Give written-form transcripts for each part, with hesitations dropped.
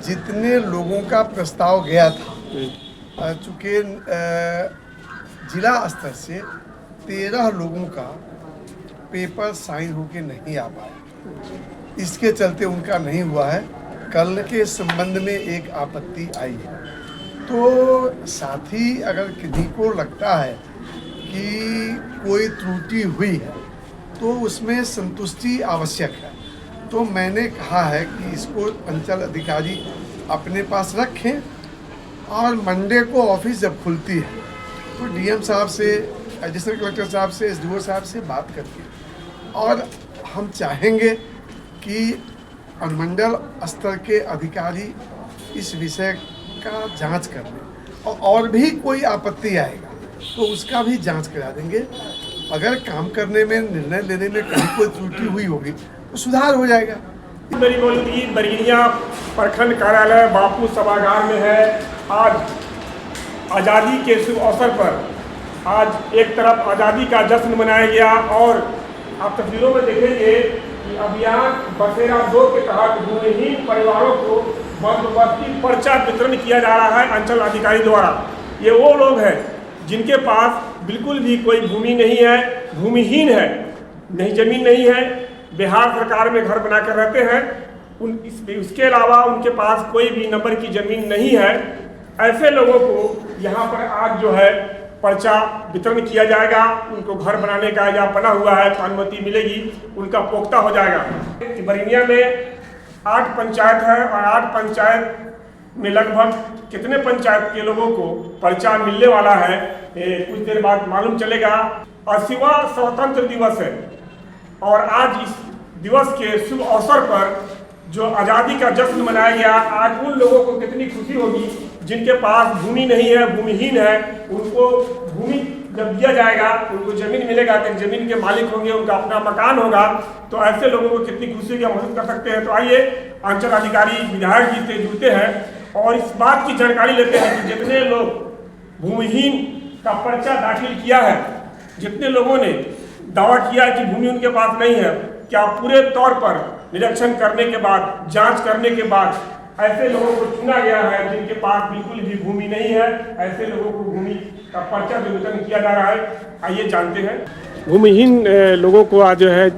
जितने लोगों का प्रस्ताव गया था, चूँकि जिला स्तर से 13 लोगों का पेपर साइन होके नहीं आ पाया, इसके चलते उनका नहीं हुआ है। कल के संबंध में एक आपत्ति आई है, तो साथी अगर किसी को लगता है कि कोई त्रुटि हुई है तो उसमें संतुष्टि आवश्यक है। तो मैंने कहा है कि इसको अंचल अधिकारी अपने पास रखें और मंडे को ऑफिस जब खुलती है तो डीएम साहब से, एडिशनल कलेक्टर साहब से, एसडीओ साहब से बात करके, और हम चाहेंगे कि अनुमंडल स्तर के अधिकारी इस विषय का जांच कर लें और भी कोई आपत्ति आएगा तो उसका भी जांच करा देंगे। अगर काम करने में, निर्णय लेने में कहीं कोई त्रुटि हुई होगी तो सुधार हो जाएगा। मेरी मौजूदगी बरगिनिया प्रखंड कार्यालय बापू सभागार में है। आज आज़ादी के शुभ अवसर पर आज एक तरफ आज़ादी का जश्न मनाया गया और आप तस्वीरों में देखेंगे कि अभियान बसेरा 2 के तहत भूमिहीन परिवारों को बंदोबस्ती पर्चा वितरण किया जा रहा है अंचल अधिकारी द्वारा। ये वो लोग हैं जिनके पास बिल्कुल भी कोई भूमि नहीं है, भूमिहीन है, नहीं जमीन नहीं है, बिहार सरकार में घर बनाकर रहते हैं, उसके अलावा उनके पास कोई भी नंबर की ज़मीन नहीं है। ऐसे लोगों को यहाँ पर आज जो है पर्चा वितरण किया जाएगा। उनको घर बनाने का या बना हुआ है तो अनुमति मिलेगी, उनका पोख्ता हो जाएगा। बरगिनिया में 8 पंचायत है और 8 पंचायत में लगभग कितने पंचायत के लोगों को पर्चा मिलने वाला है कुछ देर बाद मालूम चलेगा। 80वां स्वतंत्र दिवस है और आज इस दिवस के शुभ अवसर पर जो आज़ादी का जश्न मनाया गया, आज उन लोगों को कितनी खुशी होगी जिनके पास भूमि नहीं है, भूमिहीन है। उनको भूमि जब दिया जाएगा, उनको ज़मीन मिलेगा तो ज़मीन के मालिक होंगे, उनका अपना मकान होगा, तो ऐसे लोगों को कितनी खुशी का महसूस कर सकते हैं। तो आइए अंचल अधिकारी विधायक जी से जुड़ते हैं और इस बात की जानकारी लेते हैं कि जितने लोग भूमिहीन का पर्चा दाखिल किया है, जितने लोगों ने दावा किया है कि भूमि उनके पास नहीं है, क्या पूरे तौर पर निरीक्षण करने के बाद, जांच करने के बाद ऐसे लोगों को चुना गया है जिनके पास बिल्कुल भी भूमि नहीं है, ऐसे लोगों को भूमि का पर्चा वितरण किया जा रहा है। आइए जानते हैं। भूमिहीन लोगों को आज जो है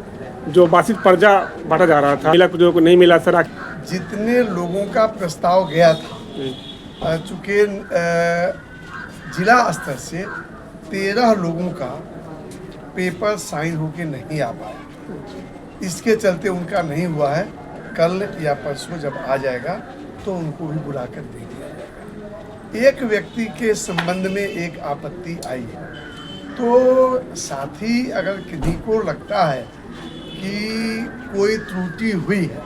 जो बासित पर्चा बांटा जा रहा था, मिला कुछ को नहीं मिला। सर, जितने लोगों का प्रस्ताव गया था, चूँकि जिला स्तर से 13 लोगों का पेपर साइन होके नहीं आ पाया, इसके चलते उनका नहीं हुआ है। कल या परसों जब आ जाएगा तो उनको भी बुला कर दे दिया जाएगा। एक व्यक्ति के संबंध में एक आपत्ति आई है, तो साथी अगर किसी को लगता है कि कोई त्रुटि हुई है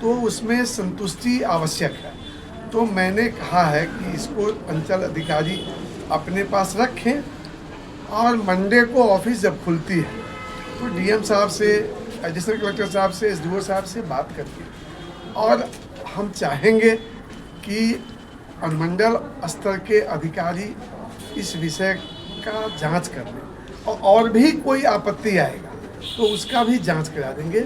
तो उसमें संतुष्टि आवश्यक है। तो मैंने कहा है कि इसको अंचल अधिकारी अपने पास रखें और मंडे को ऑफिस जब खुलती है तो डीएम साहब से, एडिशनल कलेक्टर साहब से, एसडीओ साहब से बात करके, और हम चाहेंगे कि अनुमंडल स्तर के अधिकारी इस विषय का जांच कर लें और भी कोई आपत्ति आएगा तो उसका भी जांच करा देंगे।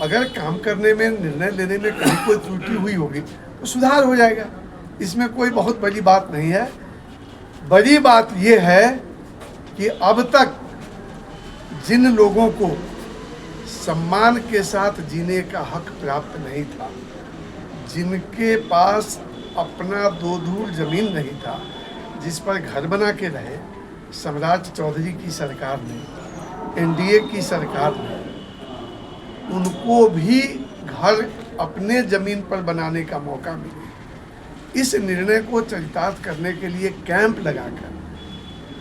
अगर काम करने में, निर्णय लेने में कहीं कोई त्रुटि हुई होगी तो सुधार हो जाएगा। इसमें कोई बहुत बड़ी बात नहीं है। बड़ी बात ये है कि अब तक जिन लोगों को सम्मान के साथ जीने का हक प्राप्त नहीं था, जिनके पास अपना 2 धूर जमीन नहीं था, जिस पर घर बना के रहे, सम्राट चौधरी की सरकार ने, एनडीए की सरकार ने उनको भी घर अपने ज़मीन पर बनाने का मौका मिले। इस निर्णय को चरितार्थ करने के लिए कैंप लगाकर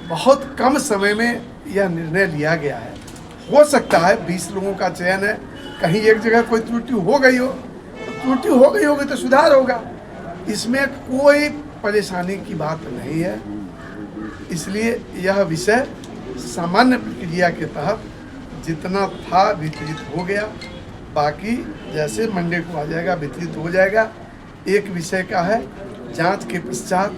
बहुत कम समय में यह निर्णय लिया गया है। हो सकता है 20 लोगों का चयन है, कहीं एक जगह कोई त्रुटि हो गई हो, तो त्रुटि हो गई होगी तो सुधार होगा, इसमें कोई परेशानी की बात नहीं है। इसलिए यह विषय सामान्य प्रक्रिया के तहत जितना था वितरित हो गया, बाकी जैसे मंडे को आ जाएगा वितरित हो जाएगा। एक विषय का है, जांच के पश्चात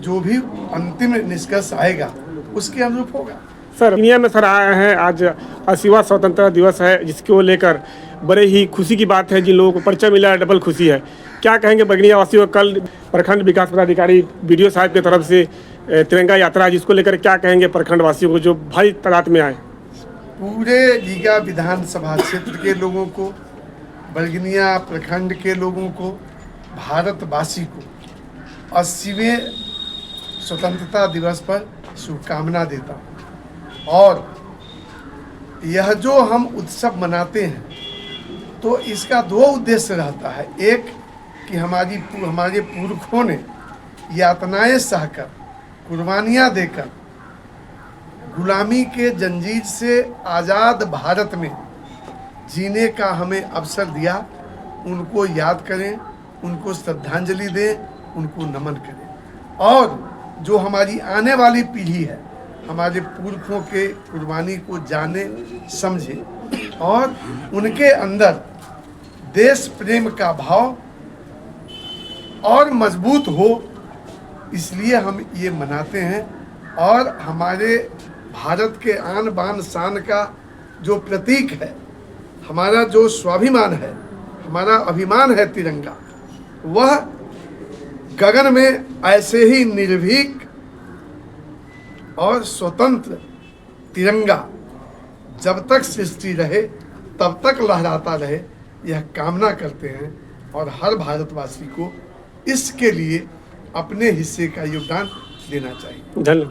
जो भी अंतिम निष्कर्ष आएगा उसके अनुरूप होगा। सर, दुनिया में सर आए हैं, आज 80वां स्वतंत्रता दिवस है, जिसको लेकर बड़े ही खुशी की बात है। जिन लोगों को पर्चा मिला है, डबल खुशी है। क्या कहेंगे बरगनिया वासियों? कल प्रखंड विकास पदाधिकारी बीडीओ साहब की तरफ से तिरंगा यात्रा, जिसको लेकर क्या कहेंगे प्रखंड वासियों को जो भारी तादाद में आए? पूरे रीगा विधानसभा क्षेत्र के लोगों को, बरगनिया प्रखंड के लोगों को, भारतवासी को 80वें स्वतंत्रता दिवस पर शुभकामना देता हूँ। और यह जो हम उत्सव मनाते हैं तो इसका दो उद्देश्य रहता है। एक कि हमारे पुरखों ने यातनाएं सहकर, कुर्बानियाँ देकर गुलामी के जंजीर से आज़ाद भारत में जीने का हमें अवसर दिया, उनको याद करें, उनको श्रद्धांजलि दें, उनको नमन करें। और जो हमारी आने वाली पीढ़ी है, हमारे पुरखों के कुर्बानी को जाने समझे और उनके अंदर देश प्रेम का भाव और मजबूत हो, इसलिए हम ये मनाते हैं। और हमारे भारत के आन बान शान का जो प्रतीक है, हमारा जो स्वाभिमान है, हमारा अभिमान है तिरंगा, वह गगन में ऐसे ही निर्भीक और स्वतंत्र तिरंगा जब तक सृष्टि रहे तब तक लहराता रहे, यह कामना करते हैं। और हर भारतवासी को इसके लिए अपने हिस्से का योगदान देना चाहिए। धन्यवाद।